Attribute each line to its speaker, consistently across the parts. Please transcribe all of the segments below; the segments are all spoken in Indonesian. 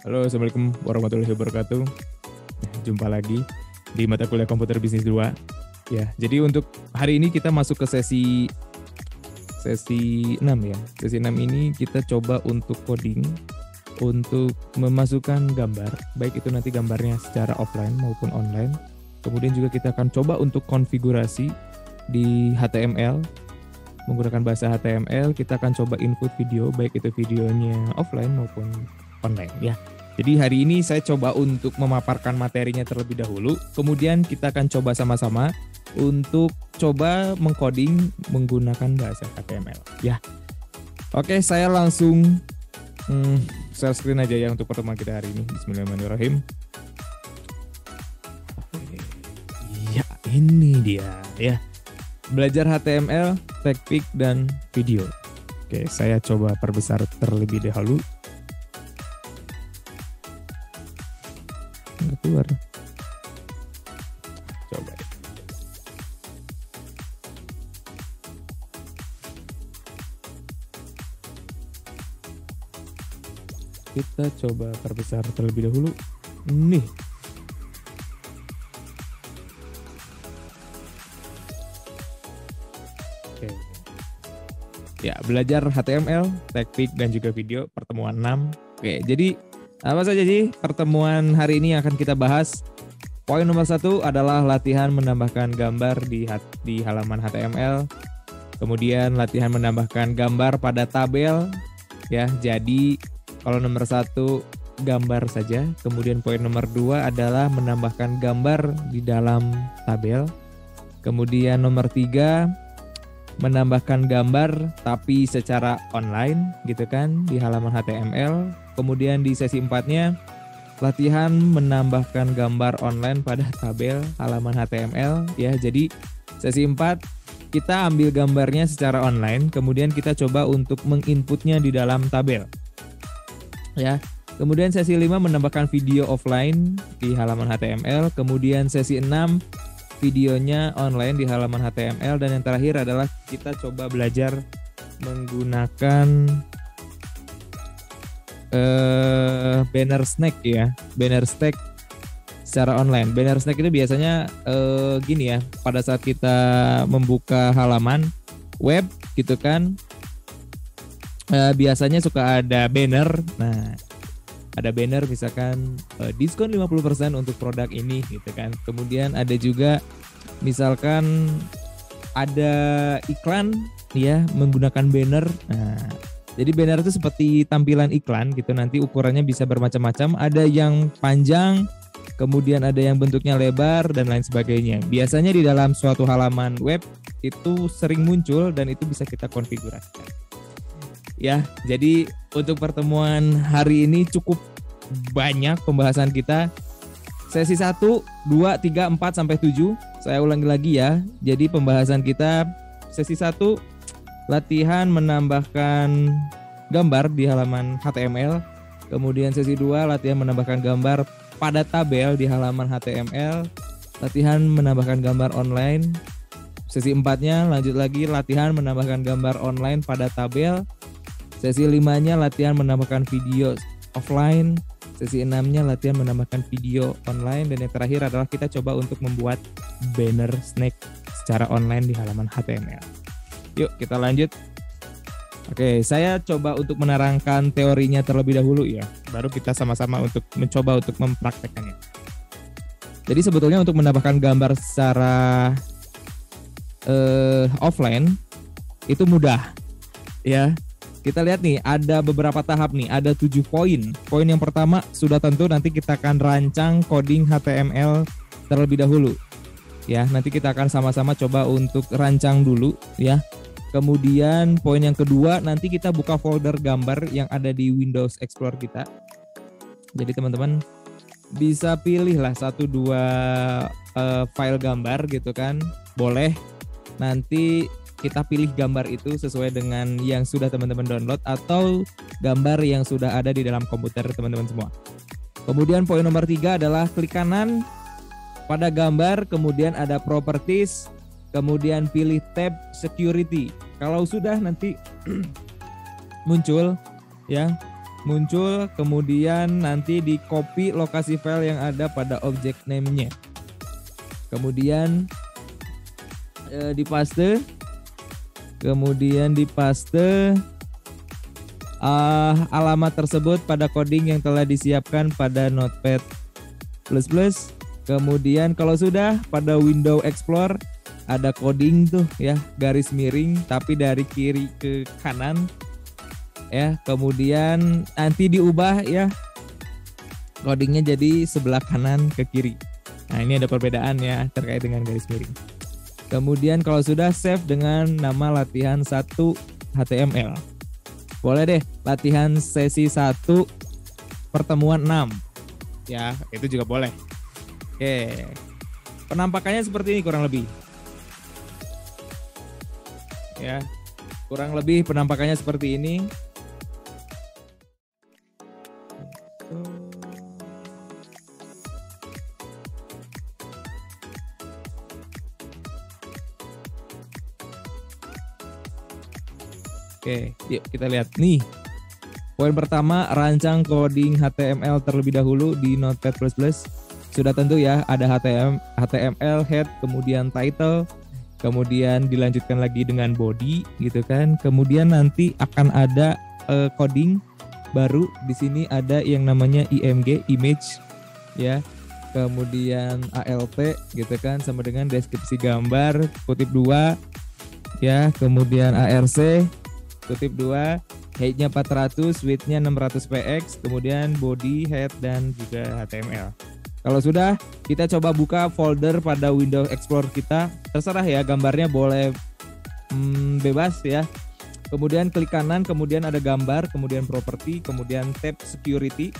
Speaker 1: Halo, Assalamualaikum warahmatullahi wabarakatuh. Jumpa lagi di mata kuliah komputer bisnis 2. Ya, jadi untuk hari ini kita masuk ke sesi 6 ya. Sesi 6 ini kita coba untuk coding, untuk memasukkan gambar, baik itu nanti gambarnya secara offline maupun online. Kemudian juga kita akan coba untuk konfigurasi di HTML, menggunakan bahasa HTML. Kita akan coba input video, baik itu videonya offline maupun online ya. Jadi hari ini saya coba untuk memaparkan materinya terlebih dahulu, kemudian kita akan coba sama-sama untuk coba mengcoding menggunakan bahasa HTML ya. Oke, saya langsung share screen aja ya untuk pertemuan kita hari ini. Bismillahirrahmanirrahim. Ya, ini dia ya. Belajar HTML, TechPic dan video. Oke, saya coba perbesar terlebih dahulu. Nggak keluar. Coba deh. Kita coba perbesar terlebih dahulu. Nih. Oke. Ya, belajar HTML, TechPic dan juga video pertemuan 6. Oke, jadi apa saja sih pertemuan hari ini yang akan kita bahas? Poin nomor 1 adalah latihan menambahkan gambar di halaman HTML. Kemudian latihan menambahkan gambar pada tabel. Ya, jadi kalau nomor 1 gambar saja. Kemudian poin nomor 2 adalah menambahkan gambar di dalam tabel. Kemudian nomor 3 menambahkan gambar tapi secara online gitu kan di halaman HTML. Kemudian di sesi 4-nya latihan menambahkan gambar online pada tabel halaman HTML ya. Jadi sesi 4 kita ambil gambarnya secara online, kemudian kita coba untuk menginputnya di dalam tabel. Ya. Kemudian sesi 5 menambahkan video offline di halaman HTML, kemudian sesi 6 videonya online di halaman HTML, dan yang terakhir adalah kita coba belajar menggunakan banner snack ya, banner snack secara online. Banner snack itu biasanya gini ya, pada saat kita membuka halaman web gitu kan, biasanya suka ada banner. Nah, ada banner misalkan diskon 50% untuk produk ini gitu kan. Kemudian ada juga misalkan ada iklan ya menggunakan banner. Nah, jadi banner itu seperti tampilan iklan gitu, nanti ukurannya bisa bermacam-macam, ada yang panjang, kemudian ada yang bentuknya lebar dan lain sebagainya. Biasanya di dalam suatu halaman web itu sering muncul dan itu bisa kita konfigurasikan. Ya, jadi untuk pertemuan hari ini cukup banyak pembahasan kita. Sesi 1, 2, 3, 4 sampai 7. Saya ulangi lagi ya. Jadi pembahasan kita sesi 1 latihan menambahkan gambar di halaman HTML. Kemudian sesi 2 latihan menambahkan gambar pada tabel di halaman HTML. Latihan menambahkan gambar online. Sesi 4-nya lanjut lagi latihan menambahkan gambar online pada tabel. Sesi 5-nya latihan menambahkan video offline. Sesi 6-nya latihan menambahkan video online. Dan yang terakhir adalah kita coba untuk membuat banner snack secara online di halaman HTML. Yuk kita lanjut. Oke, saya coba untuk menerangkan teorinya terlebih dahulu ya. Baru kita sama-sama untuk mencoba untuk mempraktekkannya. Jadi sebetulnya untuk menambahkan gambar secara offline itu mudah ya. Kita lihat nih, ada beberapa tahap nih, ada 7 poin. Poin yang pertama sudah tentu nanti kita akan rancang coding HTML terlebih dahulu. Ya, nanti kita akan sama-sama coba untuk rancang dulu ya. Kemudian poin yang kedua nanti kita buka folder gambar yang ada di Windows Explorer kita. Jadi teman-teman bisa pilih lah 1-2 file gambar gitu kan. Boleh. Nanti kita pilih gambar itu sesuai dengan yang sudah teman-teman download atau gambar yang sudah ada di dalam komputer teman-teman semua. Kemudian poin nomor 3 adalah klik kanan pada gambar, kemudian ada properties, kemudian pilih tab security. Kalau sudah nanti muncul ya muncul, kemudian nanti di copy lokasi file yang ada pada object name-nya. Kemudian dipaste, alamat tersebut pada coding yang telah disiapkan pada Notepad++. Kemudian kalau sudah pada Windows Explorer ada coding tuh ya, garis miring tapi dari kiri ke kanan ya. Kemudian nanti diubah ya, codingnya jadi sebelah kanan ke kiri. Nah, ini ada perbedaan ya terkait dengan garis miring. Kemudian kalau sudah save dengan nama latihan 1 HTML. Boleh deh, latihan sesi 1 pertemuan 6. Ya, itu juga boleh. Oke. Penampakannya seperti ini kurang lebih. Ya. Kurang lebih penampakannya seperti ini. Oke, yuk kita lihat nih. Poin pertama, rancang coding HTML terlebih dahulu di Notepad++. Sudah tentu ya, ada HTML head, kemudian title, kemudian dilanjutkan lagi dengan body gitu kan. Kemudian nanti akan ada coding baru. Di sini ada yang namanya IMG, image ya. Kemudian ALT gitu kan, sama dengan deskripsi gambar kutip 2 ya. Kemudian ARC kutip 2, height-nya 400, width-nya 600 px, kemudian body, head, dan juga HTML. Kalau sudah, kita coba buka folder pada Windows Explorer kita. Terserah ya, gambarnya boleh bebas ya. Kemudian klik kanan, kemudian ada gambar, kemudian property, kemudian tab security.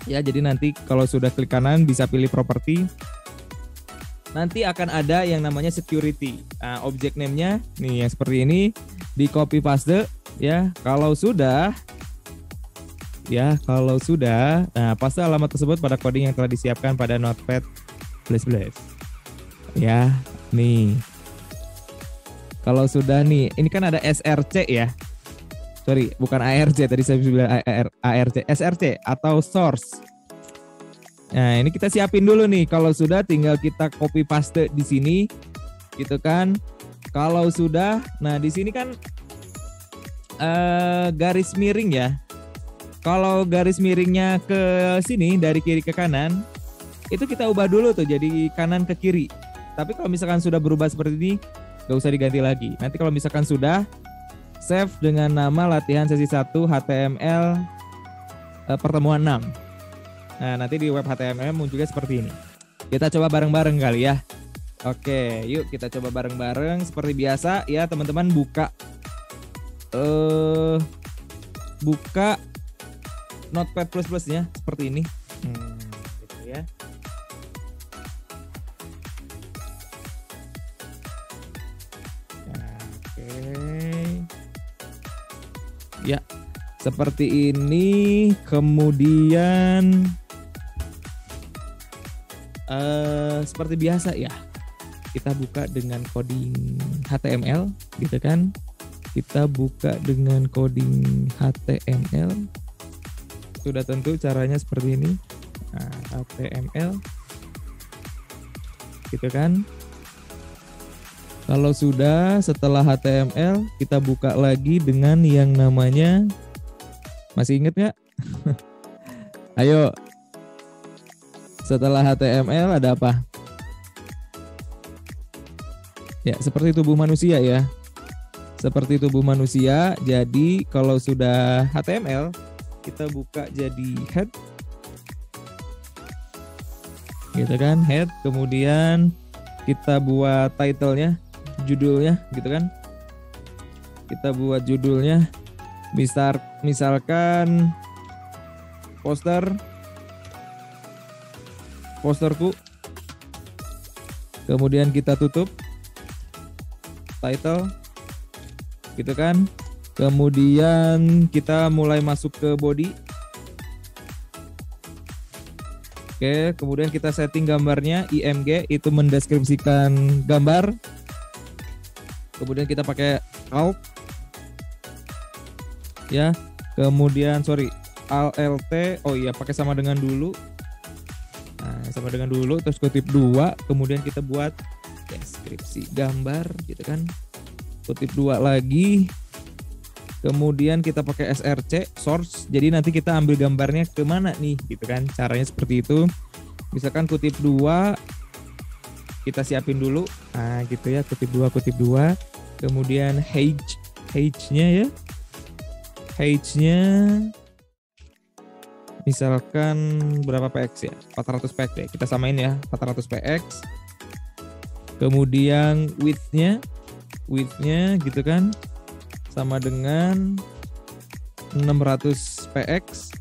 Speaker 1: Ya, jadi nanti kalau sudah klik kanan bisa pilih property. Nanti akan ada yang namanya security. Nah, object name-nya nih yang seperti ini, di copy paste ya. Kalau sudah, nah paste alamat tersebut pada coding yang telah disiapkan pada Notepad++. Ya, nih. Kalau sudah nih, ini kan ada SRC ya. Sorry, bukan ARC, tadi saya bilang ARC, SRC atau source. Nah, ini kita siapin dulu nih. Kalau sudah tinggal kita copy paste di sini gitu kan. Kalau sudah, nah di sini kan garis miring ya. Kalau garis miringnya ke sini dari kiri ke kanan, itu kita ubah dulu tuh jadi kanan ke kiri. Tapi kalau misalkan sudah berubah seperti ini, gak usah diganti lagi. Nanti kalau misalkan sudah, save dengan nama latihan sesi 1 HTML pertemuan 6. Nah, nanti di web HTML munculnya seperti ini. Kita coba bareng-bareng kali ya. Oke, yuk kita coba bareng-bareng. Seperti biasa ya teman-teman, buka Notepad++ nya seperti ini. Gitu ya. Oke. Ya, seperti ini. Kemudian seperti biasa ya, kita buka dengan coding HTML gitu kan. Kita buka dengan coding HTML. Sudah tentu caranya seperti ini. Nah, HTML gitu kan. Kalau sudah, setelah HTML kita buka lagi dengan yang namanya, masih inget nggak? Ayo. Setelah HTML ada apa? Ya, seperti tubuh manusia ya. Seperti tubuh manusia. Jadi kalau sudah HTML, kita buka jadi head. Gitu kan, head. Kemudian kita buat title-nya, judulnya gitu kan. Kita buat judulnya. Misalkan posterku. Kemudian kita tutup title gitu kan. Kemudian kita mulai masuk ke body. Oke, kemudian kita setting gambarnya IMG, itu mendeskripsikan gambar. Kemudian kita pakai alt ya. Kemudian ALT, oh iya pakai sama dengan dulu. Nah, sama dengan dulu, terus kutip 2, kemudian kita buat deskripsi gambar gitu kan. Kutip 2 lagi. Kemudian kita pakai src, source. Jadi nanti kita ambil gambarnya ke mana nih gitu kan. Caranya seperti itu. Misalkan kutip 2 kita siapin dulu. Nah, gitu ya, kutip 2. Kemudian H-nya ya. H-nya misalkan berapa px ya? 400 px ya. Kita samain ya, 400 px. Kemudian width-nya gitu kan. Sama dengan 600 px.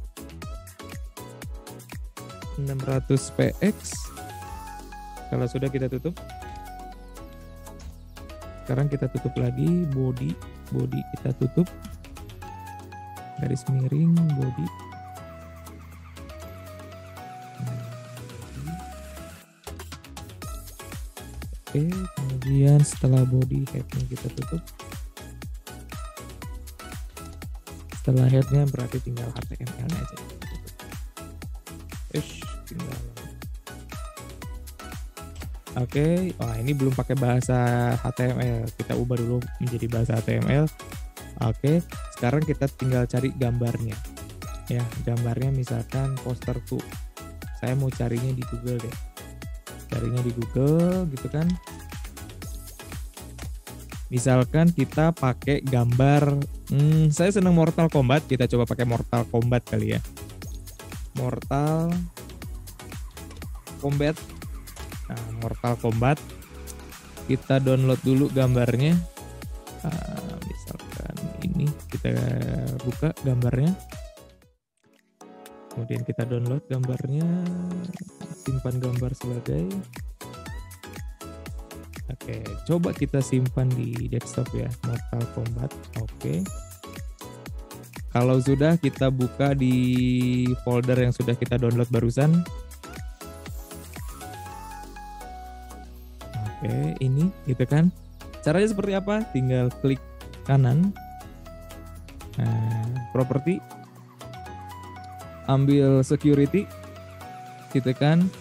Speaker 1: 600 px. Kalau sudah kita tutup. Sekarang kita tutup lagi body kita tutup. Garis miring body. Oke, kemudian setelah body headnya kita tutup. Setelah headnya berarti tinggal HTML-nya aja. Tinggal. Oke, wah ini belum pakai bahasa HTML. Kita ubah dulu menjadi bahasa HTML. Oke, sekarang kita tinggal cari gambarnya. Ya, gambarnya misalkan posterku. Saya mau carinya di Google deh. Carinya di Google gitu kan. Misalkan kita pakai gambar, saya senang Mortal Kombat, kita coba pakai Mortal Kombat kali ya. Mortal Kombat. Nah, Mortal Kombat. Kita download dulu gambarnya. Misalkan ini kita buka gambarnya. Kemudian kita download gambarnya, simpan gambar sebagai. Oke, coba kita simpan di desktop ya, Mortal Kombat. Oke. Kalau sudah, kita buka di folder yang sudah kita download barusan. Oke, ini gitu kan. Caranya seperti apa? Tinggal klik kanan. Nah, properti. Ambil security. Gitu kan.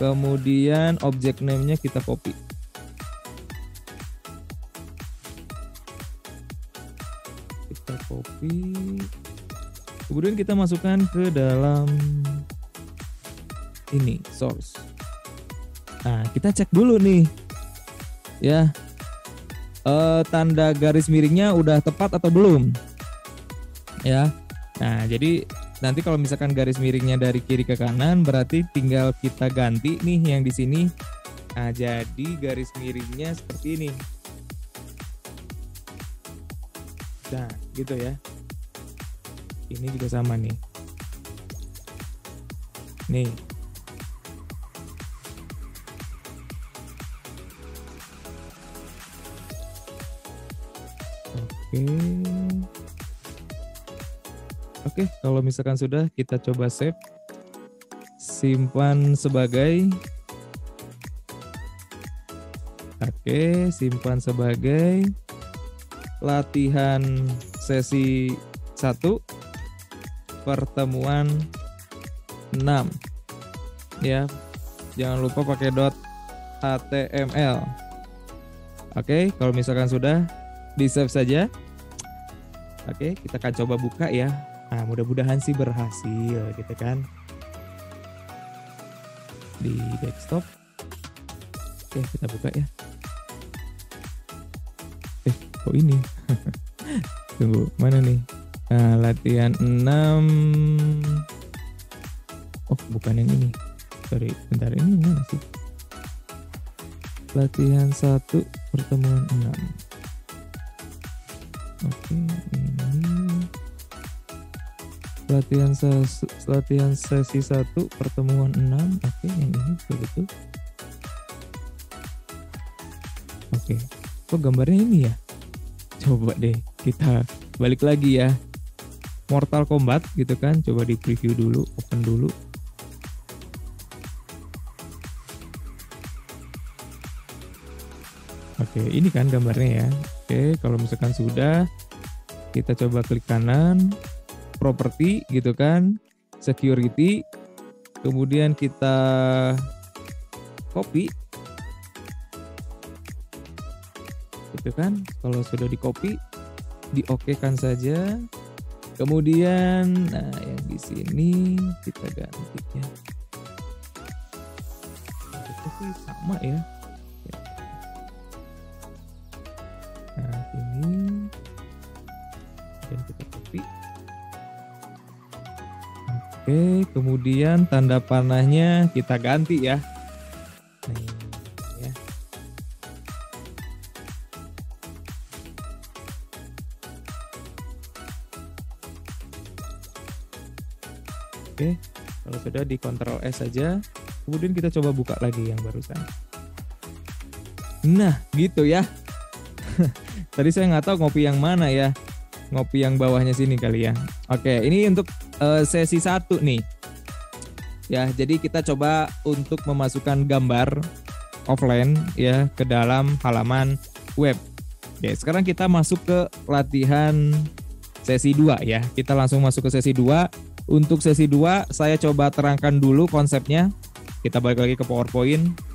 Speaker 1: Kemudian object name-nya kita copy. Kemudian kita masukkan ke dalam ini source. Nah, kita cek dulu nih ya, tanda garis miringnya udah tepat atau belum ya. Nah, jadi nanti kalau misalkan garis miringnya dari kiri ke kanan, berarti tinggal kita ganti nih yang di sini. Nah, jadi garis miringnya seperti ini. Nah, gitu ya. Ini juga sama nih. Nih. Oke, kalau misalkan sudah, kita coba save. Simpan sebagai. Oke, simpan sebagai latihan sesi 1 pertemuan 6 ya, jangan lupa pakai .html. Oke, kalau misalkan sudah, di save saja. Oke, kita akan coba buka ya. Nah, mudah-mudahan sih berhasil gitu kan, di desktop. Oke, kita buka ya. Kok ini? Tunggu, mana nih? Nah, latihan 6. Oh, bukan yang ini. Sorry, bentar, ini mana sih? Latihan 1 pertemuan 6. Oke, ini. Latihan sesi 1 pertemuan 6. Oke, yang ini betul-betul. Oke. Kok gambarnya ini ya? Coba deh kita balik lagi ya, Mortal Kombat gitu kan, coba di preview dulu, open dulu. Oke, ini kan gambarnya ya. Oke, kalau misalkan sudah, kita coba klik kanan, property gitu kan, security, kemudian kita copy gitu kan. Kalau sudah di copy, di oke kan saja. Kemudian nah yang di sini kita ganti ya. Itu sih sama ya. Nah ini dan kita copy. Oke, kemudian tanda panahnya kita ganti ya. Nih, ya. Oke, kalau sudah di Ctrl S saja, kemudian kita coba buka lagi yang barusan. Nah, gitu ya. Tadi saya nggak tahu ngopi yang mana ya. Ngopi yang bawahnya sini kali ya. Oke, ini untuk sesi 1 nih. Ya, jadi kita coba untuk memasukkan gambar offline ya ke dalam halaman web. Oke, sekarang kita masuk ke latihan sesi 2 ya. Kita langsung masuk ke sesi 2. Untuk sesi 2 saya coba terangkan dulu konsepnya. Kita balik lagi ke PowerPoint.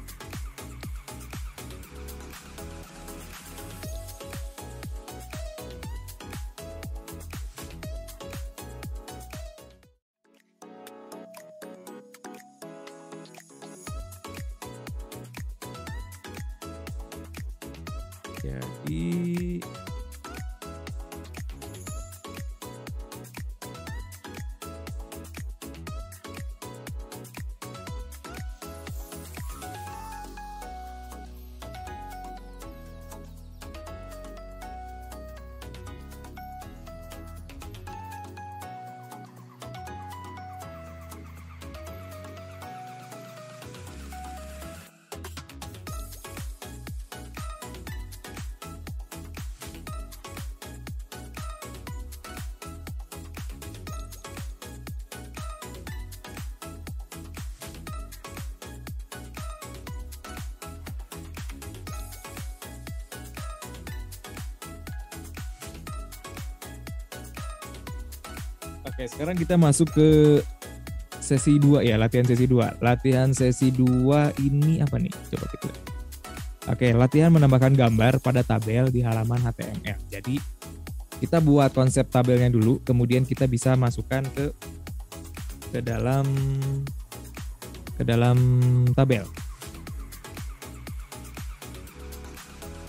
Speaker 1: Jadi oke, sekarang kita masuk ke sesi 2 ya, latihan sesi 2. Latihan sesi 2 ini apa nih? Coba kita lihat. Oke, latihan menambahkan gambar pada tabel di halaman HTML. Jadi kita buat konsep tabelnya dulu, kemudian kita bisa masukkan ke dalam tabel.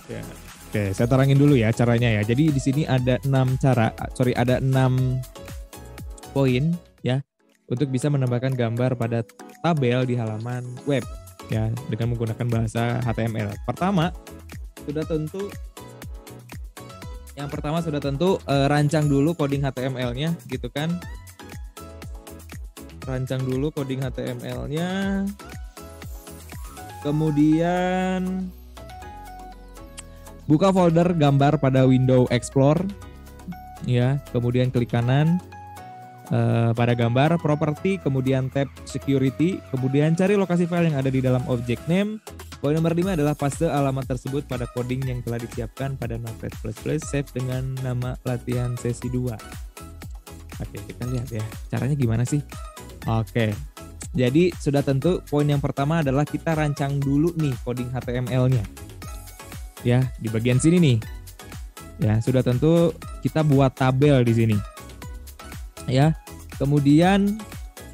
Speaker 1: Ya. Oke, saya terangin dulu ya caranya ya. Jadi di sini ada 6 poin ya untuk bisa menambahkan gambar pada tabel di halaman web ya dengan menggunakan bahasa HTML. Yang pertama sudah tentu rancang dulu coding HTML-nya gitu kan. Rancang dulu coding HTML-nya. Kemudian buka folder gambar pada window Explore ya, kemudian klik kanan pada gambar, property, kemudian tab security, kemudian cari lokasi file yang ada di dalam object name. Poin nomor 5 adalah paste alamat tersebut pada coding yang telah disiapkan pada Notepad++, save dengan nama latihan sesi 2. Oke, kita lihat ya, caranya gimana sih? Oke, jadi sudah tentu poin yang pertama adalah kita rancang dulu nih coding HTML-nya. Ya, di bagian sini nih. Ya, sudah tentu kita buat tabel di sini. Ya, kemudian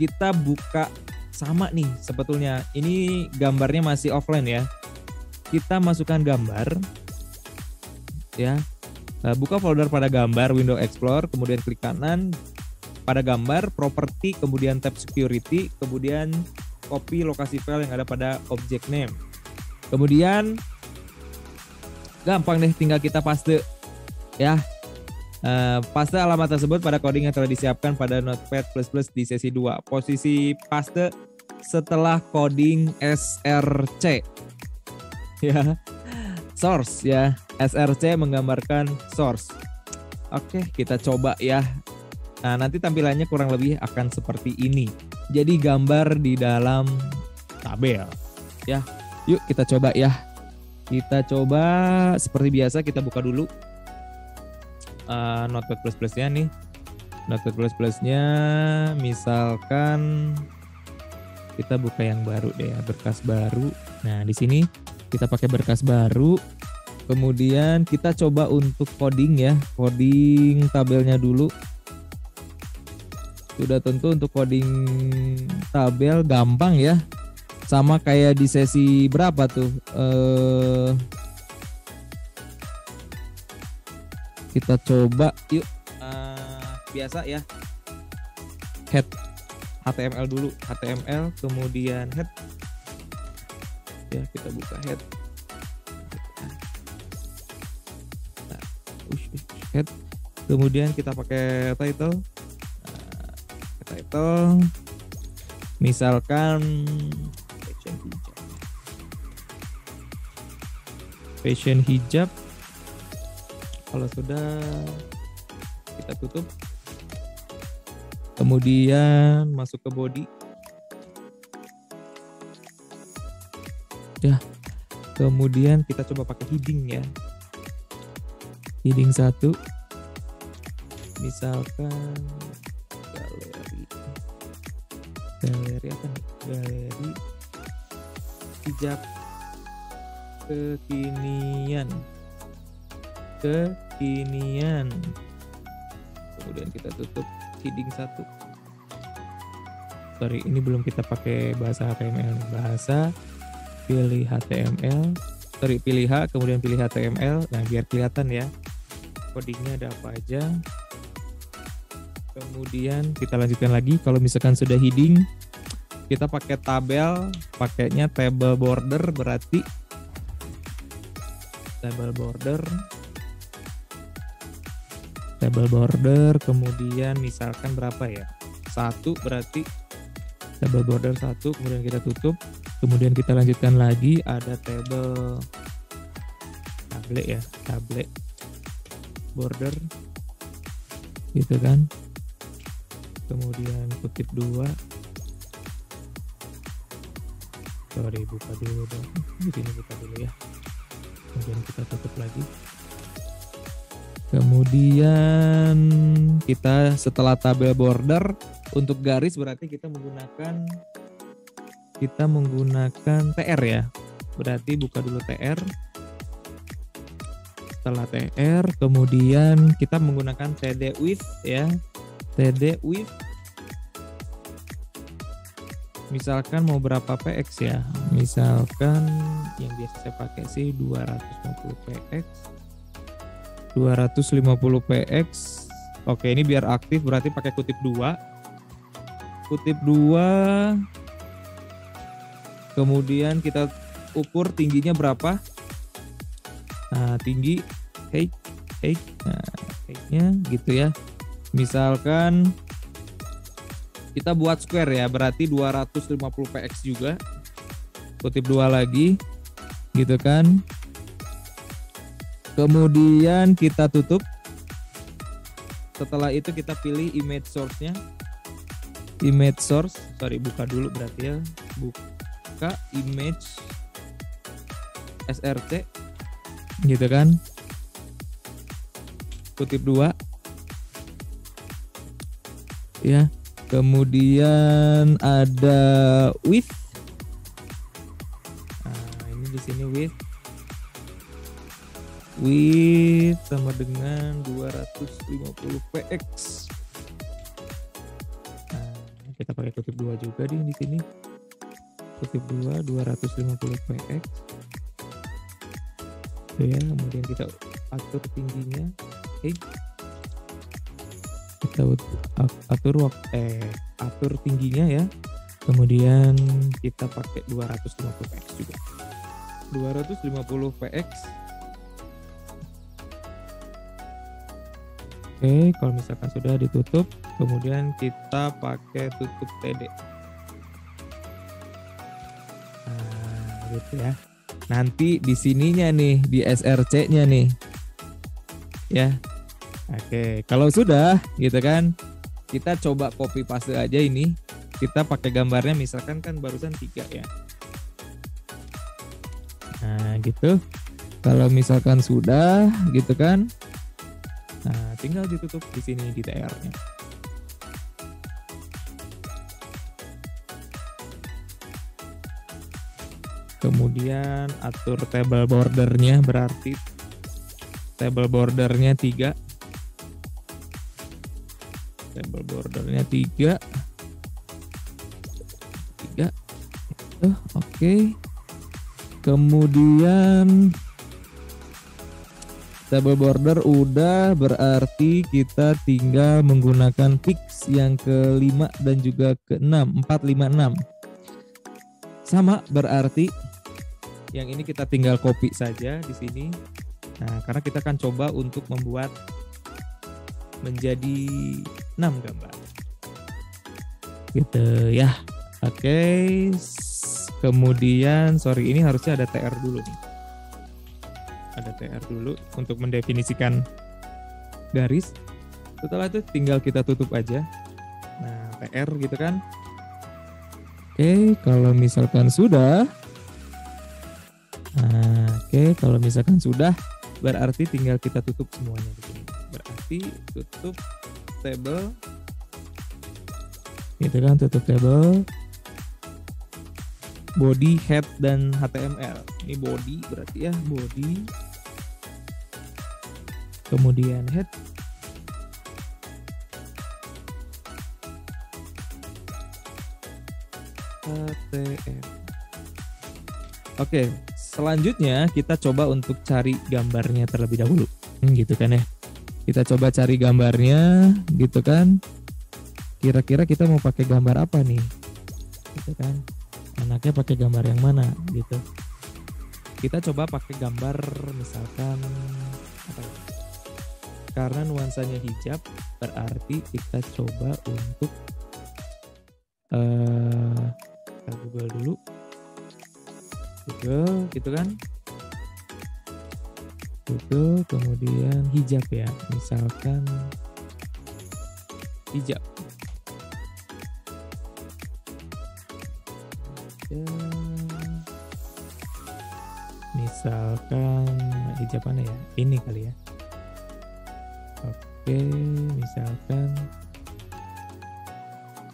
Speaker 1: kita buka sama nih sebetulnya. Ini gambarnya masih offline ya. Kita masukkan gambar. Ya, buka folder pada gambar, window Explore, kemudian klik kanan pada gambar, property, kemudian tab security, kemudian copy lokasi file yang ada pada object name. Kemudian gampang deh, tinggal kita paste ya. Paste alamat tersebut pada coding yang telah disiapkan pada Notepad++ di sesi 2. Posisi paste setelah coding src. Ya. Source ya. src menggambarkan source. Oke, kita coba ya. Nah, nanti tampilannya kurang lebih akan seperti ini. Jadi gambar di dalam tabel. Ya. Yuk kita coba ya. Kita coba seperti biasa, kita buka dulu Notepad++-nya nih. Notepad Plus-nya misalkan kita buka yang baru deh ya, berkas baru. Nah, di sini kita pakai berkas baru. Kemudian kita coba untuk coding ya, coding tabelnya dulu. Sudah tentu untuk coding tabel gampang ya. Sama kayak di sesi berapa tuh? Kita coba yuk. Biasa ya, head HTML dulu, HTML kemudian head ya, kita buka head. Nah, head kemudian kita pakai title. Title misalkan fashion hijab. Kalau sudah kita tutup. Kemudian masuk ke body. Ya. Kemudian kita coba pakai heading ya. Heading 1. Misalkan galeri apa nih? Galeri hijab kekinian. Kemudian kita tutup heading 1. Sorry, ini belum kita pakai bahasa HTML. Bahasa, pilih HTML. Sorry, pilih H, kemudian pilih HTML. Nah, biar kelihatan ya codingnya ada apa aja. Kemudian kita lanjutkan lagi. Kalau misalkan sudah heading, kita pakai tabel, pakainya table border, berarti table border, kemudian misalkan berapa ya? 1 berarti table border 1, kemudian kita tutup, kemudian kita lanjutkan lagi, ada table ya, table border gitu kan. Kemudian kutip 2. Sorry, buka dulu dong. Di sini buka dulu ya. Kemudian kita tutup lagi. Kemudian kita setelah tabel border untuk garis berarti kita menggunakan TR ya. Berarti buka dulu TR. Setelah TR kemudian kita menggunakan TD width ya. TD width. Misalkan mau berapa px ya? Misalkan yang biasa saya pakai sih 250 px. 250 px. Oke, ini biar aktif berarti pakai kutip 2. Kutip 2. Kemudian kita ukur tingginya berapa. Nah, tinggi height. Nah, height-nya gitu ya. Misalkan kita buat square ya, berarti 250 px juga. Kutip 2 lagi. Gitu kan. Kemudian kita tutup. Setelah itu kita pilih image source-nya. Image source, sorry buka dulu berarti ya. Buka image src. Gitu kan. Kutip 2. Ya. Kemudian ada width. Nah, ini di sini width sama dengan 250 px. Nah, kita pakai kutip 2 juga di sini. Kutip 2 250 px. Ya, kemudian kita atur tingginya. Oke. Kita atur tingginya ya. Kemudian kita pakai 250 px juga. 250 px. Oke, kalau misalkan sudah ditutup, kemudian kita pakai tutup TD. Nah, gitu ya. Nanti di sininya nih, di src-nya nih. Ya. Oke, kalau sudah gitu kan, kita coba copy paste aja ini. Kita pakai gambarnya misalkan kan barusan 3 ya. Nah, gitu. Kalau misalkan sudah gitu kan. Nah, tinggal ditutup di sini di TR-nya. Kemudian atur table bordernya, berarti table bordernya 3. Table bordernya 3. Oke. Kemudian table border udah, berarti kita tinggal menggunakan fix yang ke-5 dan juga ke-6, 4, 5, 6. Sama, berarti yang ini kita tinggal copy saja di sini. Nah, karena kita akan coba untuk membuat menjadi 6 gambar. Gitu ya. Oke. Kemudian, sorry, ini harusnya ada TR dulu nih. Ada TR dulu untuk mendefinisikan garis. Setelah itu tinggal kita tutup aja. Nah, TR gitu kan. Oke, kalau misalkan sudah. Nah, oke, kalau misalkan sudah, berarti tinggal kita tutup semuanya di sini. Berarti tutup table. Gitu kan, tutup table. Body, head, dan HTML. Ini body berarti ya, body. Kemudian head. HTML. Oke, selanjutnya kita coba untuk cari gambarnya terlebih dahulu. Gitu kan ya. Kita coba cari gambarnya, gitu kan. Kira-kira kita mau pakai gambar apa nih? Gitu kan. Anaknya pakai gambar yang mana gitu. Kita coba pakai gambar misalkan apa ya? Karena nuansanya hijab, berarti kita coba untuk kita Google dulu. Google gitu kan. Google kemudian hijab ya. Misalkan hijab. Misalkan hijab mana ya? Ini kali ya. Oke, misalkan.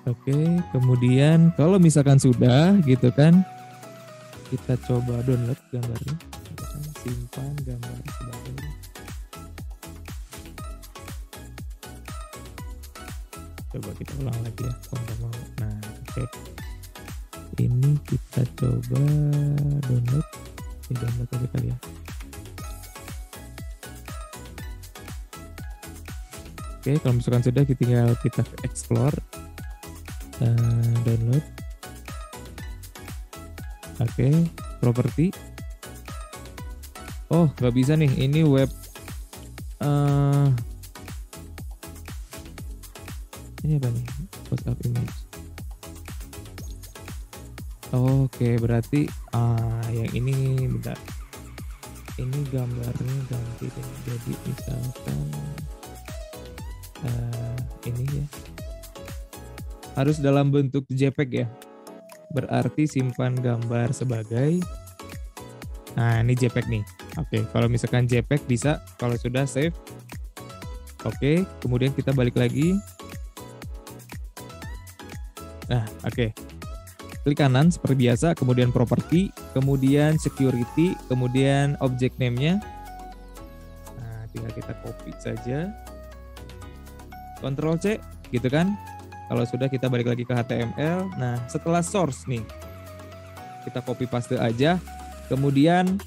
Speaker 1: Oke, kemudian kalau misalkan sudah gitu kan, kita coba download gambarnya. Gitu kan, simpan gambar sebagai. Coba kita ulang lagi ya, kalau nggak mau. Nah, oke. Ini kita coba download. Ini download aja kali ya. Oke, kalau misalkan sudah, tinggal kita explore, download. Oke, properti. Oh, nggak bisa nih. Ini web. Ini apa nih? Post up image. Oke, berarti yang ini bentar. Ini gambarnya ganti deh. Jadi misalkan ini ya. Harus dalam bentuk JPEG ya. Berarti simpan gambar sebagai. Nah, ini JPEG nih. Oke, kalau misalkan JPEG bisa, kalau sudah save. Oke, kemudian kita balik lagi. Nah, oke. Klik kanan seperti biasa, kemudian property, kemudian security, kemudian object name-nya. Nah, tinggal kita copy saja. Ctrl C, gitu kan. Kalau sudah, kita balik lagi ke HTML. Nah, setelah source nih, kita copy paste aja. Kemudian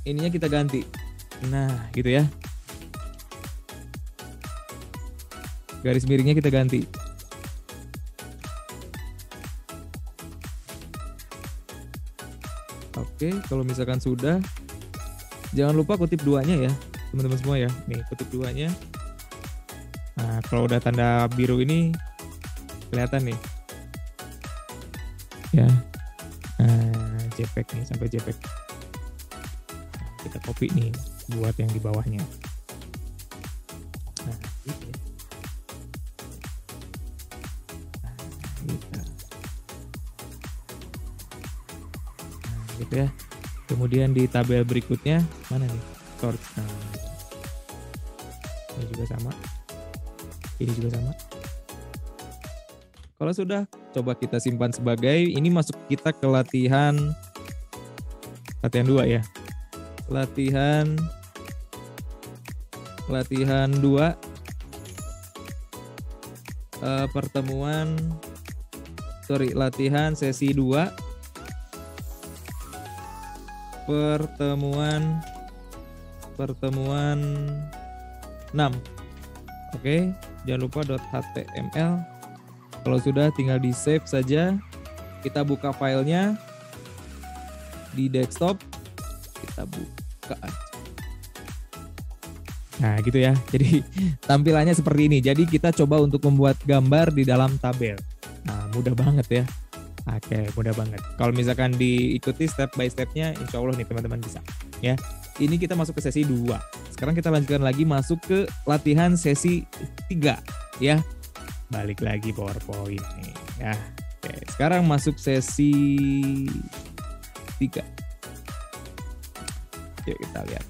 Speaker 1: ininya kita ganti. Nah, gitu ya. Garis miringnya kita ganti. Oke, kalau misalkan sudah, jangan lupa kutip duanya ya, teman-teman semua ya. Nih, kutip duanya. Nah, kalau udah tanda biru ini kelihatan nih. Ya. Nah, JPEG nih, sampai JPEG. Nah, kita copy nih buat yang di bawahnya. Nah, gitu ya. Nah, gitu. Gitu ya. Kemudian di tabel berikutnya mana nih? Source. Nah, ini juga sama. Ini juga sama. Kalau sudah coba kita simpan sebagai, ini masuk kita ke latihan 2 ya. Latihan 2 latihan sesi 2 pertemuan 6. Oke, jangan lupa .html. Kalau sudah tinggal di save saja. Kita buka filenya di desktop. Kita buka aja. Nah gitu ya. Jadi tampilannya seperti ini. Jadi kita coba untuk membuat gambar di dalam tabel. Nah mudah banget ya. Oke, mudah banget. Kalau misalkan diikuti step by stepnya, insya Allah nih teman-teman bisa. Ya, ini kita masuk ke sesi 2. Sekarang kita lanjutkan lagi masuk ke latihan sesi 3. Ya, balik lagi PowerPoint nih. Ya, oke. Sekarang masuk sesi 3. Yuk kita lihat.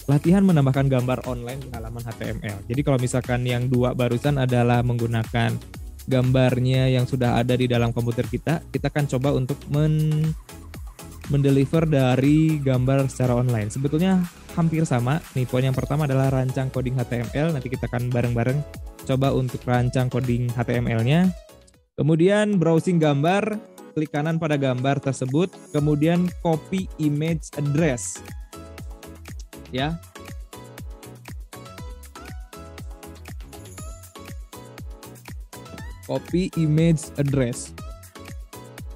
Speaker 1: Latihan menambahkan gambar online di halaman HTML. Jadi kalau misalkan yang 2 barusan adalah menggunakan gambarnya yang sudah ada di dalam komputer kita akan coba untuk mendeliver dari gambar secara online. Sebetulnya hampir sama. Nih poin yang pertama adalah rancang coding HTML. Nanti kita akan bareng-bareng coba untuk rancang coding HTML-nya. Kemudian browsing gambar, klik kanan pada gambar tersebut, kemudian copy image address. Ya. Copy image address.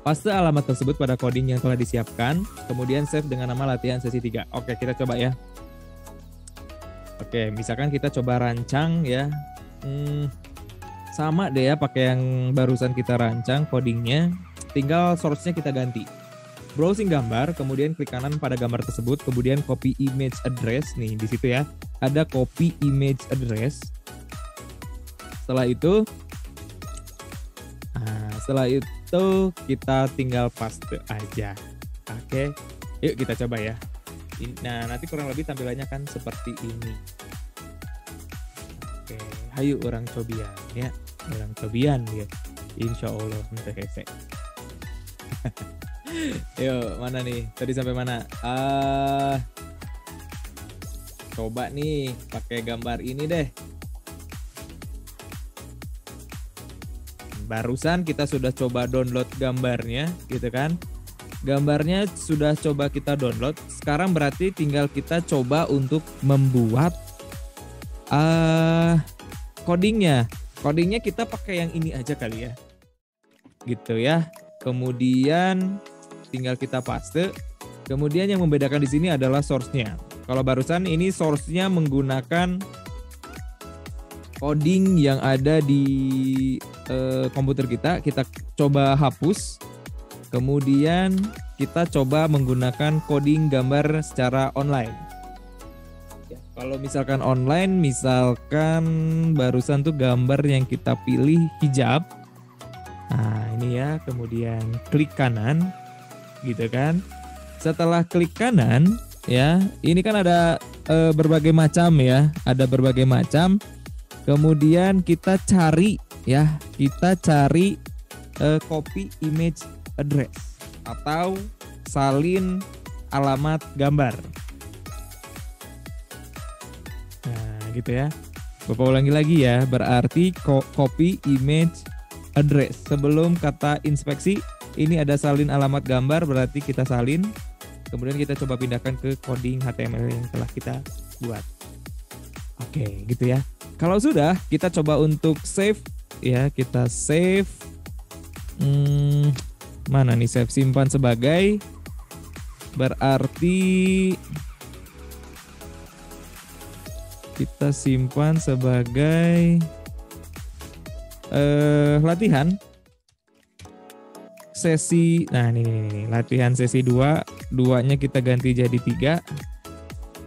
Speaker 1: Paste alamat tersebut pada coding yang telah disiapkan, kemudian save dengan nama latihan sesi 3. Oke, kita coba ya. Oke, misalkan kita coba rancang ya. Sama deh ya pakai yang barusan kita rancang codingnya. Tinggal source-nya kita ganti. Browsing gambar, kemudian klik kanan pada gambar tersebut, kemudian copy image address. Nih, di situ ya. Ada copy image address. Setelah itu kita tinggal paste aja. Oke, yuk kita coba ya. Nah, nanti kurang lebih tampilannya kan seperti ini. Oke, ayo orang cobian ya. Orang cobian ya. Insya Allah nanti hese. Yuk, mana nih? Tadi sampai mana? Coba nih pakai gambar ini deh. Barusan kita sudah coba download gambarnya gitu kan. Gambarnya sudah coba kita download. Sekarang berarti tinggal kita coba untuk membuat codingnya. Codingnya kita pakai yang ini aja kali ya. Gitu ya. Kemudian tinggal kita paste. Kemudian yang membedakan di sini adalah source-nya. Kalau barusan ini source-nya menggunakan coding yang ada di komputer kita coba hapus, kemudian kita coba menggunakan coding gambar secara online. Ya, kalau misalkan online, misalkan barusan tuh gambar yang kita pilih hijab, nah ini ya, kemudian klik kanan, gitu kan. Setelah klik kanan, ya, ini kan ada berbagai macam ya, ada berbagai macam. Kemudian kita cari ya, kita cari copy image address atau salin alamat gambar. Nah, gitu ya. Bapak ulangi lagi ya, berarti copy image address. Sebelum kata inspeksi, ini ada salin alamat gambar, berarti kita salin. Kemudian kita coba pindahkan ke coding HTML yang telah kita buat. Oke, gitu ya. Kalau sudah, kita coba untuk save ya, kita save. Mana nih save, simpan sebagai, berarti kita simpan sebagai latihan sesi. Nah ini latihan sesi 2, 2-nya kita ganti jadi 3.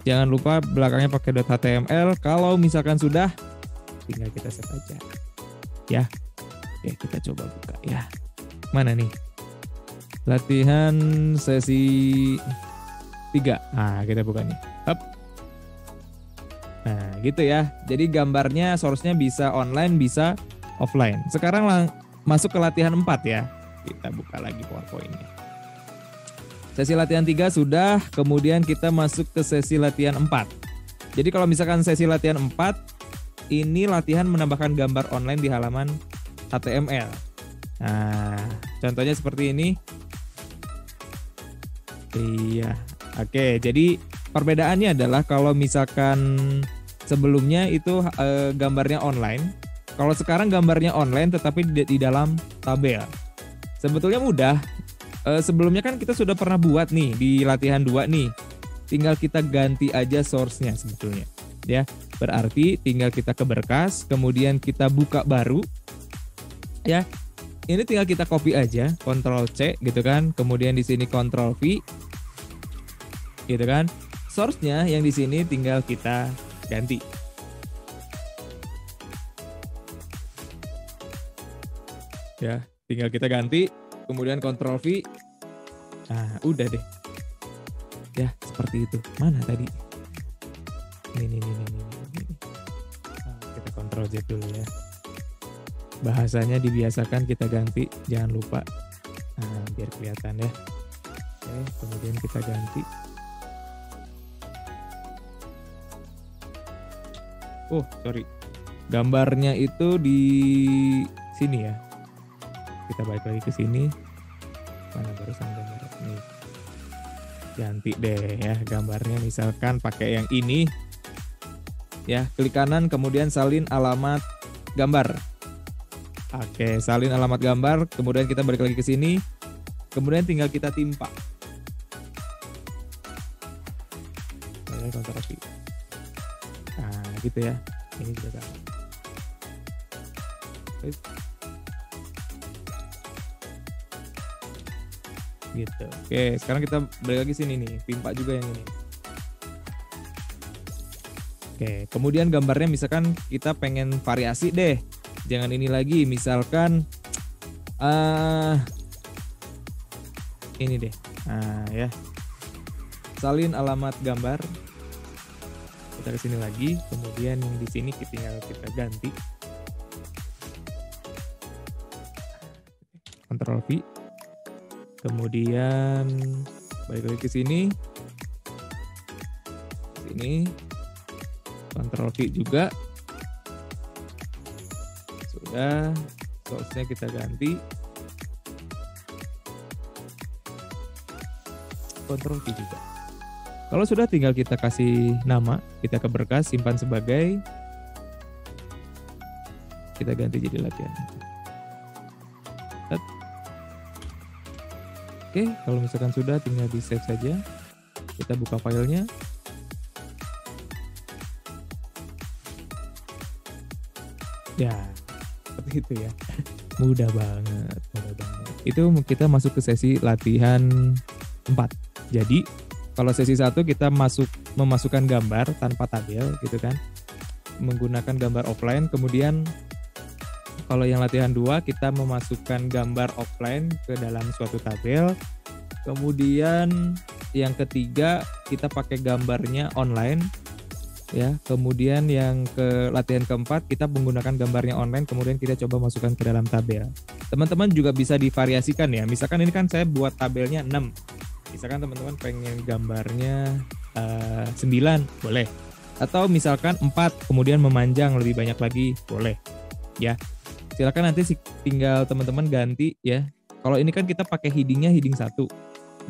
Speaker 1: Jangan lupa belakangnya pakai .html. Kalau misalkan sudah, tinggal kita save aja. Ya. Oke, kita coba buka ya. Mana nih? Latihan sesi 3. Nah, kita buka nih. Up. Nah, gitu ya. Jadi gambarnya source-nya bisa online, bisa offline. Sekarang masuk ke latihan 4 ya. Kita buka lagi PowerPoint-nya. Sesi latihan 3 sudah, kemudian kita masuk ke sesi latihan 4. Jadi kalau misalkan sesi latihan 4, ini latihan menambahkan gambar online di halaman HTML. Nah, contohnya seperti ini. Iya, oke. Jadi perbedaannya adalah kalau misalkan sebelumnya itu gambarnya online. Kalau sekarang gambarnya online tetapi di dalam tabel. Sebetulnya mudah. Sebelumnya kan kita sudah pernah buat nih di latihan 2 nih. Tinggal kita ganti aja source-nya sebetulnya. Ya, berarti tinggal kita ke berkas, kemudian kita buka baru. Ya. Ini tinggal kita copy aja, Ctrl C gitu kan. Kemudian di sini Ctrl V. Gitu kan. Source-nya yang di sini tinggal kita ganti. Ya, tinggal kita ganti, kemudian Ctrl V. Nah, udah deh. Ya, seperti itu. Mana tadi? Ini. Nah, kita Ctrl Z dulu ya. Bahasanya dibiasakan kita ganti, jangan lupa. Nah, biar kelihatan ya. Oke, kemudian kita ganti. Oh, sorry. Gambarnya itu di sini ya. Kita balik lagi ke sini. Mana barusan gambar ini? Ganti deh ya gambarnya, misalkan pakai yang ini. Ya, klik kanan kemudian salin alamat gambar. Oke, salin alamat gambar, kemudian kita balik lagi ke sini. Kemudian tinggal kita timpa. Ctrl V. Nah, gitu ya. Ini juga sama. Gitu. Oke, sekarang kita balik lagi sini nih, timpa juga yang ini. Oke, kemudian gambarnya misalkan kita pengen variasi deh. Jangan ini lagi, misalkan ini deh. Nah, ya. Salin alamat gambar. Kita ke sini lagi, kemudian yang di sini tinggal kita ganti. Ctrl V. Kemudian balik lagi ke sini. Sini. Ctrl V juga. Sudah. Source-nya kita ganti. Ctrl V juga. Kalau sudah tinggal kita kasih nama, kita ke berkas, simpan sebagai. Kita ganti jadi latihan. Oke, kalau misalkan sudah tinggal di save saja. Kita buka filenya. Ya, seperti itu ya. Mudah banget. Itu kita masuk ke sesi latihan 4. Jadi, kalau sesi 1 kita memasukkan gambar tanpa tabel gitu kan. Menggunakan gambar offline, kemudian kalau yang latihan 2 kita memasukkan gambar offline ke dalam suatu tabel. Kemudian yang ketiga kita pakai gambarnya online ya. Kemudian yang ke latihan keempat kita menggunakan gambarnya online, kemudian kita coba masukkan ke dalam tabel. Teman-teman juga bisa divariasikan ya. Misalkan ini kan saya buat tabelnya 6. Misalkan teman-teman pengen gambarnya 9, boleh. Atau misalkan 4 kemudian memanjang lebih banyak lagi, boleh. Ya. Silakan nanti tinggal teman-teman ganti ya. Kalau ini kan kita pakai headingnya heading 1,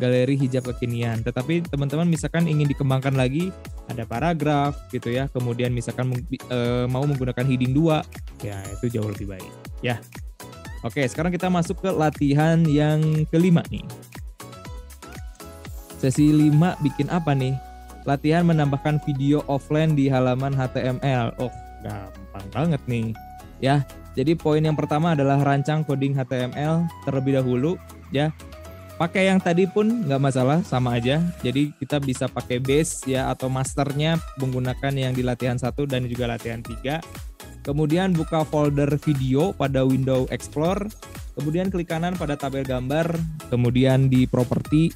Speaker 1: galeri hijab kekinian. Tetapi teman-teman misalkan ingin dikembangkan lagi, ada paragraf gitu ya. Kemudian misalkan mau menggunakan heading 2, ya itu jauh lebih baik ya. Oke, sekarang kita masuk ke latihan yang kelima nih. Sesi 5 bikin apa nih? Latihan menambahkan video offline di halaman HTML. Oh, gampang banget nih ya. Jadi poin yang pertama adalah rancang coding HTML terlebih dahulu ya. Pakai yang tadi pun nggak masalah, sama aja. Jadi kita bisa pakai base ya atau masternya menggunakan yang di latihan 1 dan juga latihan 3. Kemudian buka folder video pada window Explore. Kemudian klik kanan pada tabel gambar. Kemudian di property.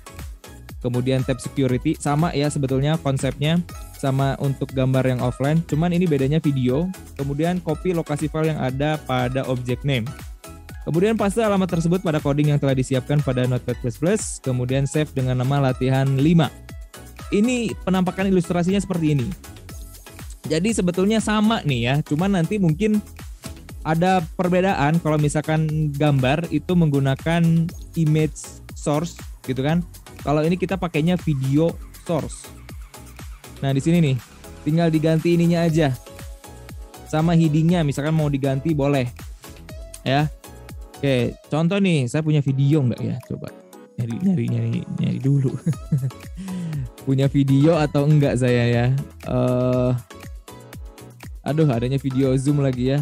Speaker 1: Kemudian tab security. Sama ya sebetulnya konsepnya. Sama untuk gambar yang offline. Cuman ini bedanya video. Kemudian copy lokasi file yang ada pada object name. Kemudian paste alamat tersebut pada coding yang telah disiapkan pada Notepad++, kemudian save dengan nama latihan 5. Ini penampakan ilustrasinya seperti ini. Jadi sebetulnya sama nih ya, cuman nanti mungkin ada perbedaan kalau misalkan gambar itu menggunakan image source gitu kan. Kalau ini kita pakainya video source. Nah, di sini nih tinggal diganti ininya aja. Sama headingnya misalkan mau diganti boleh. Ya. Oke, contoh nih, saya punya video enggak ya? Coba nyari dulu. Punya video atau enggak saya ya? Aduh, adanya video Zoom lagi ya.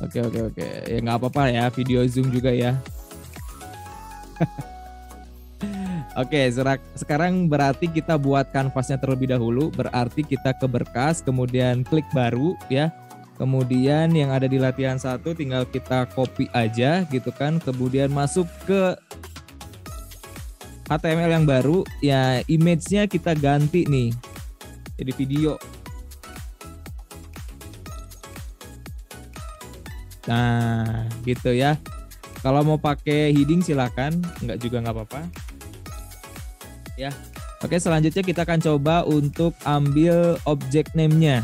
Speaker 1: Oke. Ya nggak apa-apa ya, video Zoom juga ya. Oke, sekarang berarti kita buat kanvasnya terlebih dahulu. Berarti kita ke berkas, kemudian klik baru ya. Kemudian yang ada di latihan 1 tinggal kita copy aja gitu kan. Kemudian masuk ke HTML yang baru. Ya, image-nya kita ganti nih. Jadi video. Nah, gitu ya. Kalau mau pakai heading silakan, enggak juga nggak apa-apa. Ya. Oke, selanjutnya kita akan coba untuk ambil object name-nya.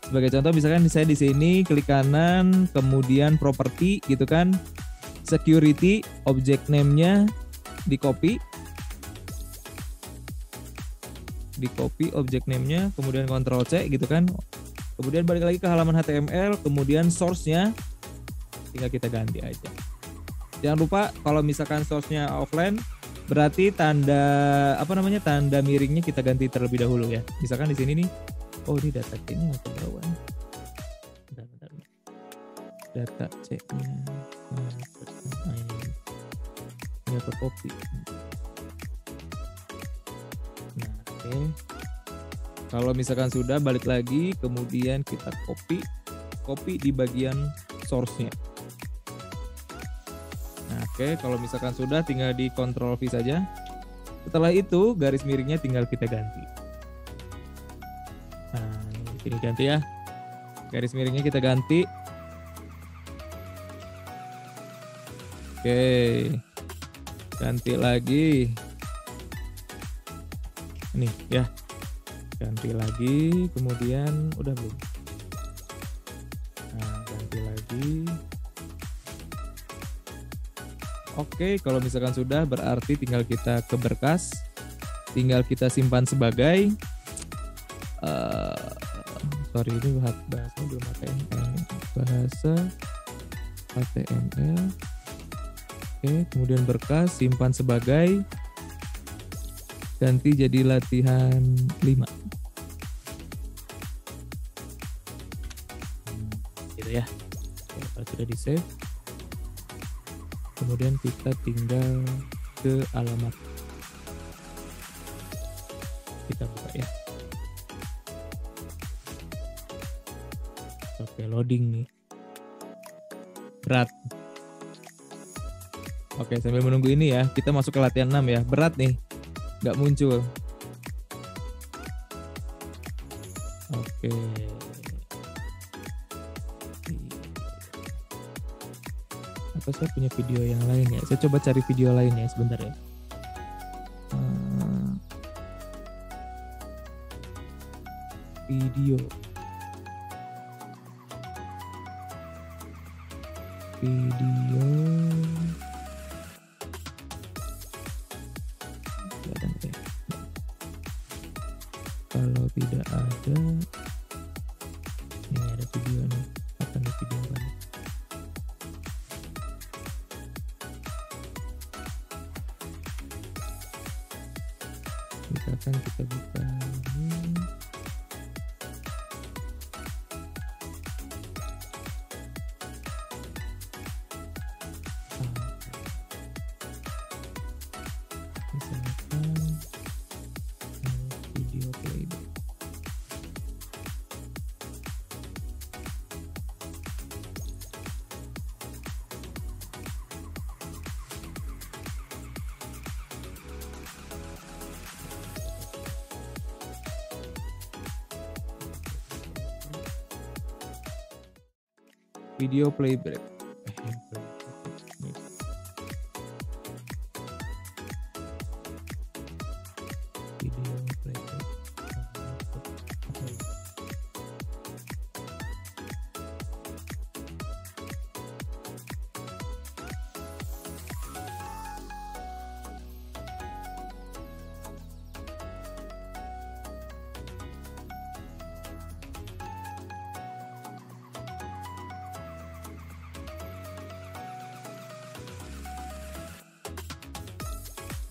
Speaker 1: Sebagai contoh misalkan saya di sini klik kanan, kemudian property gitu kan. Security, object name-nya di copy object name-nya, kemudian Ctrl C gitu kan. Kemudian balik lagi ke halaman HTML, kemudian source-nya tinggal kita ganti aja. Jangan lupa kalau misalkan source-nya offline, berarti tanda tanda miringnya kita ganti terlebih dahulu ya. Misalkan di sini nih, oh ini data C-nya atau bawaan? Bentar. Data C-nya, ini apa copy? Nah, oke. Kalau misalkan sudah, balik lagi, kemudian kita copy di bagian source-nya. Nah, oke, kalau misalkan sudah, tinggal di Ctrl V saja. Setelah itu, garis miringnya tinggal kita ganti. Nah, ini ganti ya. Garis miringnya kita ganti. Oke, ganti lagi. Nih ya. Ganti lagi, kemudian udah belum? Nah, ganti lagi. Oke, kalau misalkan sudah berarti tinggal kita ke berkas, tinggal kita simpan sebagai ini bahasa belum HTML, bahasa HTML. Oke, kemudian berkas simpan sebagai, ganti jadi latihan 5. Gitu ya. Oke, kalau sudah di save, kemudian kita tinggal ke alamat, kita buka ya. Oke, loading nih, berat. Oke, sambil menunggu ini ya, kita masuk ke latihan 6 ya. Berat nih, nggak muncul. Oke. Atau saya punya video yang lain ya. Saya coba cari video lain ya, sebentar ya. Video. Kalau tidak ada, ini ada video nih. Apa nih video apa nih? Misalkan kita buka ini. Misalkan video playback. Video playback. Video playback.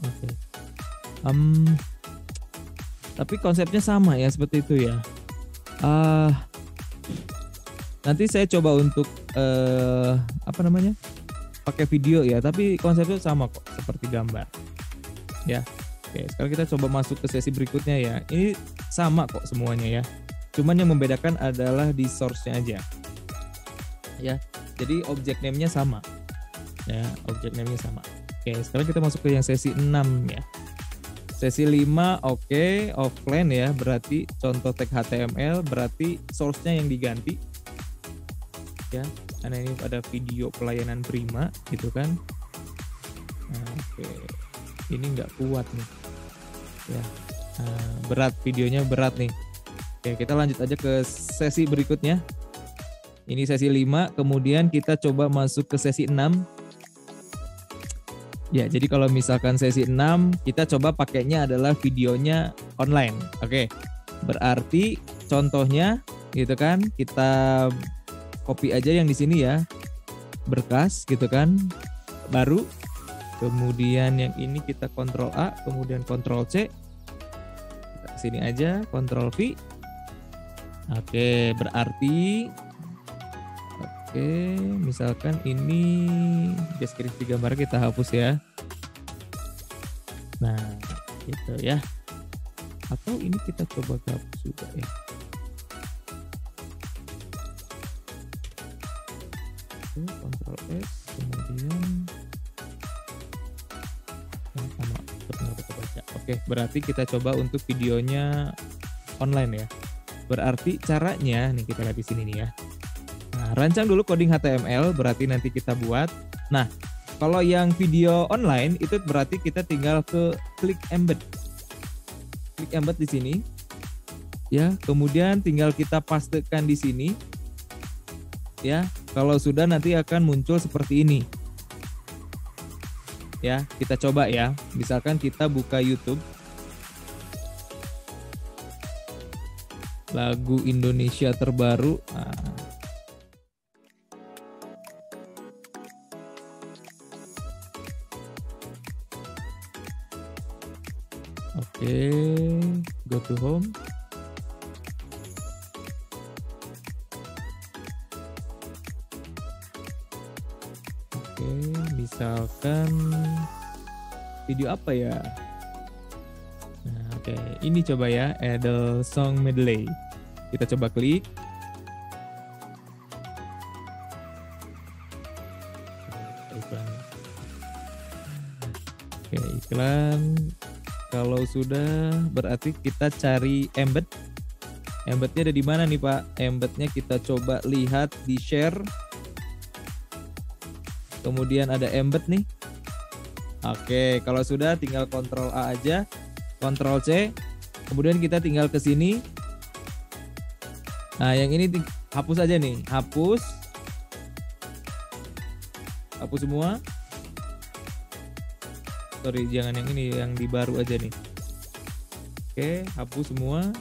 Speaker 1: Oke. Tapi konsepnya sama ya seperti itu ya. Nanti saya coba untuk apa namanya, pakai video ya. Tapi konsepnya sama kok seperti gambar. Ya. Oke. Sekarang kita coba masuk ke sesi berikutnya ya. Ini sama kok semuanya ya. Cuman yang membedakan adalah di source-nya aja. Ya. Jadi object name-nya sama. Ya, object name-nya sama. Oke, sekarang kita masuk ke yang sesi 6 ya. Sesi 5 oke, offline ya, berarti contoh tag HTML, berarti source-nya yang diganti. Ya, karena ini ada video pelayanan prima gitu kan. Nah, oke. Ini nggak kuat nih. Ya. Berat videonya, berat nih. Oke, kita lanjut aja ke sesi berikutnya. Ini sesi 5, kemudian kita coba masuk ke sesi 6. Ya, jadi kalau misalkan sesi 6, kita coba pakainya adalah videonya online. Oke, berarti contohnya gitu kan, kita copy aja yang di sini ya, berkas gitu kan, baru. Kemudian yang ini kita Ctrl A, kemudian Ctrl C. Kita kesini aja, Ctrl V. Oke, berarti misalkan ini deskripsi gambar kita hapus ya. Nah, gitu ya. Atau ini kita coba hapus juga ya. Ctrl S, kemudian sama kita baca. Oke, berarti kita coba untuk videonya online ya. Berarti caranya nih kita lihat di sini nih ya. Nah, rancang dulu coding HTML, berarti nanti kita buat. Nah, kalau yang video online itu berarti kita tinggal ke klik embed. Klik embed di sini. Ya, kemudian tinggal kita pastekan di sini. Ya, kalau sudah nanti akan muncul seperti ini. Ya, kita coba ya. Misalkan kita buka YouTube. Lagu Indonesia terbaru. Nah, oke, go to home. Oke, misalkan video apa ya? Nah, oke, ini coba ya, Adele Song Medley. Kita coba klik. Oke, iklan. Kalau sudah berarti kita cari embed. Embednya ada di mana nih Pak? Embednya kita coba lihat di share. Kemudian ada embed nih. Oke, kalau sudah tinggal Ctrl A aja, Ctrl C. Kemudian kita tinggal ke sini. Nah, yang ini hapus aja nih, hapus. Hapus semua. Sorry, jangan yang ini, yang di baru aja nih. Oke, hapus semua.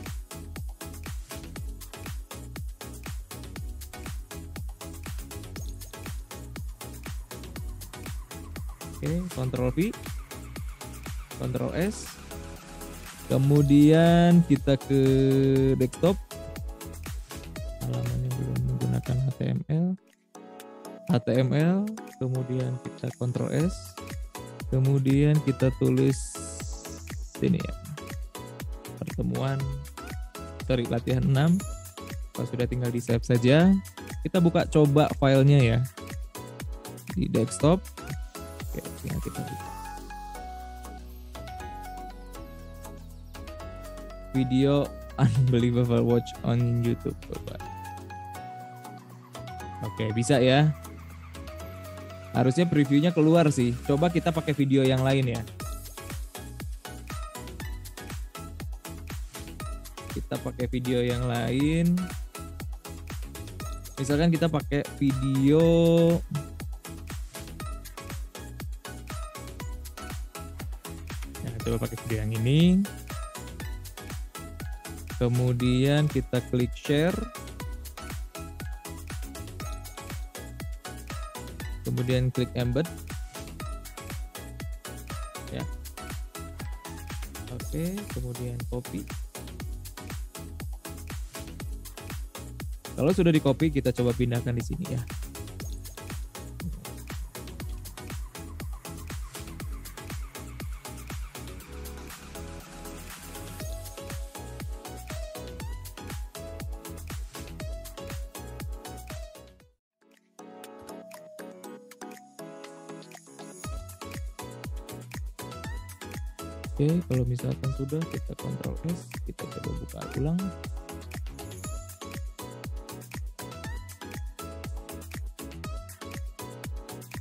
Speaker 1: Oke, Ctrl V, Ctrl S. Kemudian kita ke desktop. Halamannya belum menggunakan HTML. Kemudian kita Ctrl S. Kemudian kita tulis sini ya, latihan 6. Kalau sudah tinggal di save saja. Kita buka coba filenya ya di desktop. Oke, tinggal kita buka. Video Unbelievable Watch on YouTube. Coba. Oke, bisa ya. Harusnya previewnya keluar sih. Coba kita pakai video yang lain ya. Kita pakai video yang lain. Misalkan kita pakai video coba pakai video yang ini. Kemudian kita klik share. Kemudian klik embed. Ya. Oke, kemudian copy. Kalau sudah di copy, kita coba pindahkan di sini ya. Oke, kalau misalkan sudah, kita Ctrl S, kita coba buka ulang.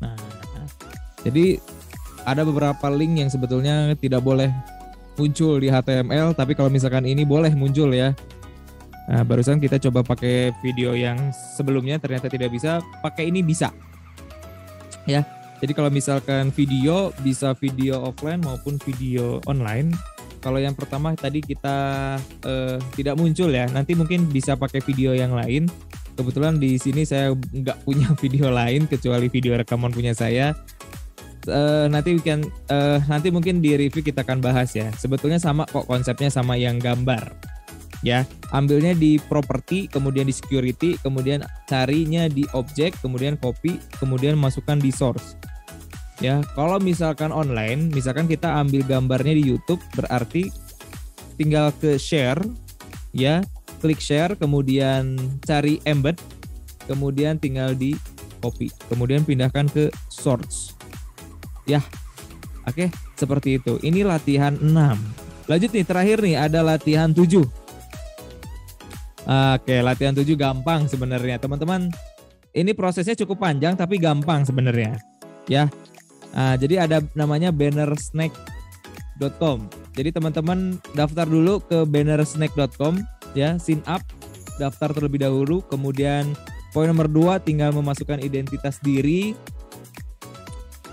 Speaker 1: Nah, jadi ada beberapa link yang sebetulnya tidak boleh muncul di HTML, tapi kalau misalkan ini boleh muncul ya. Nah, barusan kita coba pakai video yang sebelumnya ternyata tidak bisa, pakai ini bisa. Ya. Jadi kalau misalkan video, bisa video offline maupun video online. Kalau yang pertama tadi kita tidak muncul ya, nanti mungkin bisa pakai video yang lain. Kebetulan di sini saya nggak punya video lain kecuali video rekaman punya saya. Nanti mungkin di review kita akan bahas ya. Sebetulnya sama kok konsepnya sama yang gambar. Ya, ambilnya di property, kemudian di security, kemudian carinya di object, kemudian copy, kemudian masukkan di source. Ya, kalau misalkan online, misalkan kita ambil gambarnya di YouTube, berarti tinggal ke share, ya, klik share, kemudian cari embed, kemudian tinggal di copy, kemudian pindahkan ke source. Ya, oke, seperti itu. Ini latihan 6. Lanjut nih, terakhir nih, ada latihan 7. Oke, latihan 7 gampang sebenarnya, teman-teman. Ini prosesnya cukup panjang, tapi gampang sebenarnya, ya. Jadi ada namanya bannersnake.com. Jadi teman-teman daftar dulu ke bannersnake.com ya, sign up, daftar terlebih dahulu. Kemudian poin nomor 2 tinggal memasukkan identitas diri.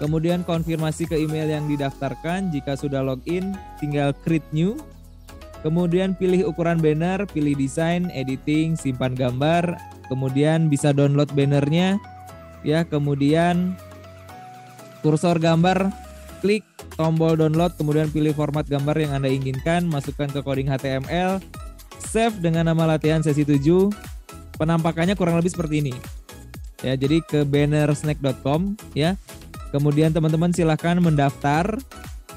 Speaker 1: Kemudian konfirmasi ke email yang didaftarkan. Jika sudah login, tinggal create new. Kemudian pilih ukuran banner, pilih desain, editing, simpan gambar. Kemudian bisa download bannernya. Ya, kemudian kursor gambar, klik tombol download, kemudian pilih format gambar yang Anda inginkan, masukkan ke coding HTML, save dengan nama latihan sesi 7. Penampakannya kurang lebih seperti ini. Ya, jadi ke bannersnake.com ya. Kemudian teman-teman silahkan mendaftar.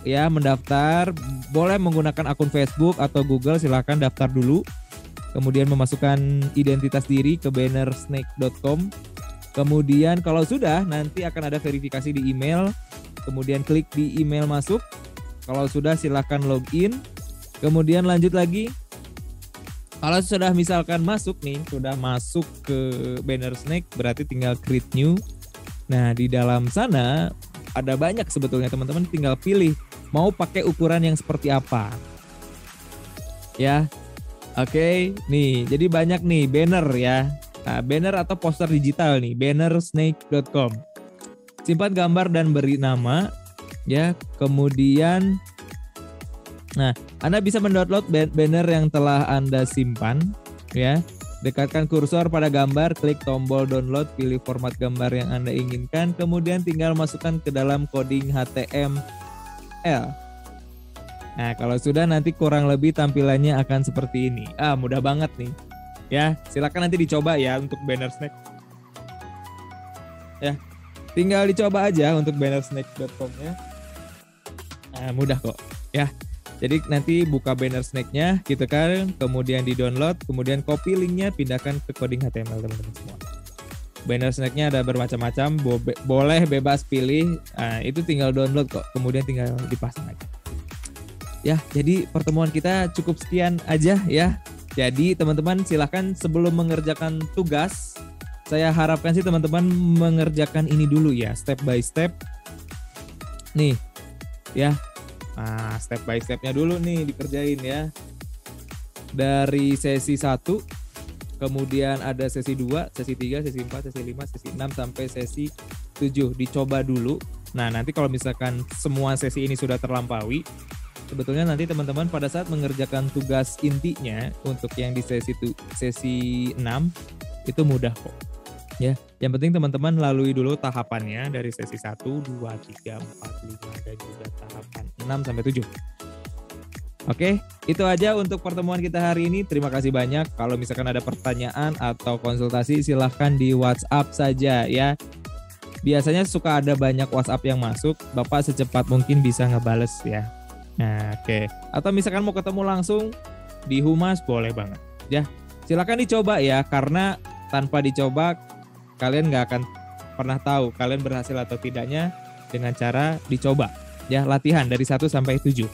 Speaker 1: Ya, mendaftar. Boleh menggunakan akun Facebook atau Google, silahkan daftar dulu. Kemudian memasukkan identitas diri ke bannersnake.com. Kemudian kalau sudah, nanti akan ada verifikasi di email. Kemudian klik di email masuk. Kalau sudah, silahkan login. Kemudian lanjut lagi. Kalau sudah misalkan masuk nih, sudah masuk ke Bannersnake, berarti tinggal create new. Nah, di dalam sana ada banyak sebetulnya, teman-teman tinggal pilih mau pakai ukuran yang seperti apa. Ya. Oke, nih, jadi banyak nih banner ya. Nah, banner atau poster digital nih, bannersnake.com. Simpan gambar dan beri nama, ya. Kemudian, nah, Anda bisa mendownload banner yang telah Anda simpan, ya. Dekatkan kursor pada gambar, klik tombol download, pilih format gambar yang Anda inginkan, kemudian tinggal masukkan ke dalam coding HTML. Nah, kalau sudah nanti kurang lebih tampilannya akan seperti ini. Mudah banget nih. Ya, silakan nanti dicoba ya untuk Bannersnake. Ya, tinggal dicoba aja untuk bannersnake.com ya. Nah, mudah kok. Ya, jadi nanti buka Bannersnake-nya gitu kan, kemudian di-download, kemudian copy linknya, pindahkan ke coding HTML teman-teman semua. Bannersnake-nya ada bermacam-macam, boleh bebas pilih. Nah, itu tinggal download kok, kemudian tinggal dipasang aja. Ya, jadi pertemuan kita cukup sekian aja ya. Jadi teman-teman silahkan sebelum mengerjakan tugas, saya harapkan sih teman-teman mengerjakan ini dulu ya, step by step. Nih, ya. Nah, step by stepnya dulu nih dikerjain ya. Dari sesi 1, kemudian ada sesi 2, sesi 3, sesi 4, sesi 5, sesi 6, sampai sesi 7. Dicoba dulu. Nah, nanti kalau misalkan semua sesi ini sudah terlampaui, sebetulnya nanti teman-teman pada saat mengerjakan tugas intinya untuk yang di sesi 6 itu mudah kok. Ya, yang penting teman-teman lalui dulu tahapannya dari sesi 1, 2, 3, 4, 5 dan juga tahapan 6 sampai 7. Oke, itu aja untuk pertemuan kita hari ini. Terima kasih banyak. Kalau misalkan ada pertanyaan atau konsultasi silahkan di WhatsApp saja ya. Biasanya suka ada banyak WhatsApp yang masuk, Bapak secepat mungkin bisa ngebales ya. Nah, oke. Atau misalkan mau ketemu langsung di Humas boleh banget ya. Silakan dicoba ya, karena tanpa dicoba kalian nggak akan pernah tahu kalian berhasil atau tidaknya dengan cara dicoba. Ya, latihan dari 1 sampai 7.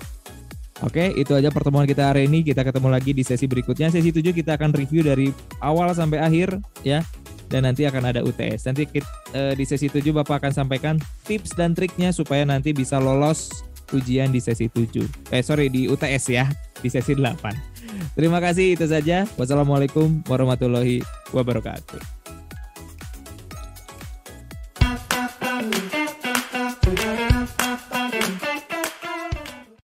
Speaker 1: Oke, itu aja pertemuan kita hari ini. Kita ketemu lagi di sesi berikutnya. Sesi 7 kita akan review dari awal sampai akhir ya. Dan nanti akan ada UTS. Nanti di sesi 7 Bapak akan sampaikan tips dan triknya supaya nanti bisa lolos ujian di sesi 7. Di UTS ya, di sesi 8. Terima kasih, itu saja. Wassalamualaikum warahmatullahi wabarakatuh.